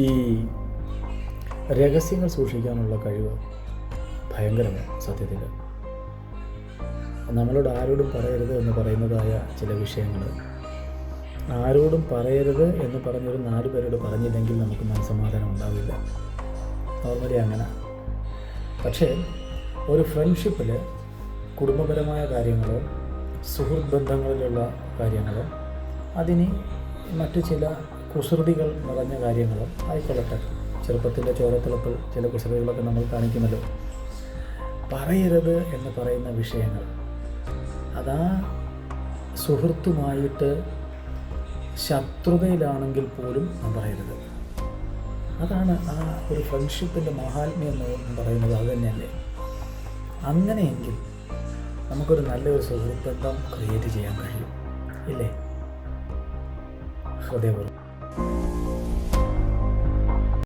ഈ രഹസ്യങ്ങൾ സൂക്ഷിക്കാനുള്ള കഴിവ് ഭയങ്കരമാണ് സത്യത്തിൽ. നമ്മളോട് ആരോടും പറയരുത് എന്ന് പറയുന്നതായ ചില വിഷയങ്ങൾ ആരോടും പറയരുത് എന്ന് പറഞ്ഞൊരു 4 പേരോട് പറഞ്ഞില്ലെങ്കിൽ നമുക്ക് മനസ്സമാധാനം ഉണ്ടാവില്ല. നോർമലി അങ്ങനെ. പക്ഷേ ഒരു ഫ്രണ്ട്ഷിപ്പിൽ കുടുംബപരമായ കാര്യങ്ങളോ സുഹൃത്ത് ബന്ധങ്ങളിലുള്ള കാര്യങ്ങളോ അതിന് മറ്റു ചില കുസൃതികൾ നിറഞ്ഞ കാര്യങ്ങളോ ആയിക്കൊള്ളട്ടെ, ചെറുപ്പത്തിൻ്റെ ചോരത്തിളപ്പിൽ ചില കുസൃതികളൊക്കെ നമ്മൾ കാണിക്കുമല്ലോ. പറയരുത് എന്ന് പറയുന്ന വിഷയങ്ങൾ അതാ സുഹൃത്തുമായിട്ട് ശത്രുതയിലാണെങ്കിൽ പോലും നാം പറയരുത്. അതാണ് ആ ഒരു ഫ്രണ്ട്ഷിപ്പിൻ്റെ മഹാത്മ്യം എന്ന് പറയുന്നത്. അത് തന്നെയല്ലേ? അങ്ങനെയെങ്കിൽ നമുക്കൊരു നല്ലൊരു സുഹൃത്ത് ബന്ധം ക്രിയേറ്റ് ചെയ്യാൻ കഴിയും, ഇല്ലേ? ഹൃദയപൂർവ്വം